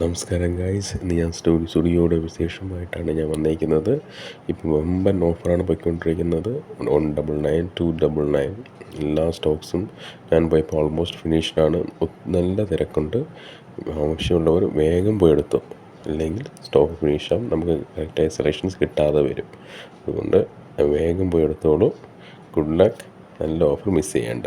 നമസ്കാരം ഗായ്സ്, ഇന്ന് ഞാൻ സ്റ്റുഡിയോയുടെ വിശേഷമായിട്ടാണ് ഞാൻ വന്നിരിക്കുന്നത്. ഇപ്പോൾ വമ്പൻ ഓഫറാണ് പോയിക്കൊണ്ടിരിക്കുന്നത്. 199, 299 എല്ലാ സ്റ്റോക്സും ഞാൻ പോയപ്പോൾ ഓൾമോസ്റ്റ് ഫിനിഷ്ഡാണ്. നല്ല തിരക്കുണ്ട്. ആവശ്യമുള്ളവർ വേഗം പോയി എടുത്തു, അല്ലെങ്കിൽ സ്റ്റോക്ക് ഫിനിഷാകും, നമുക്ക് കറക്റ്റായ സെലക്ഷൻസ് കിട്ടാതെ വരും. അതുകൊണ്ട് വേഗം പോയി എടുത്തോളൂ. Good luck. നല്ല ഓഫർ മിസ് ചെയ്യേണ്ട.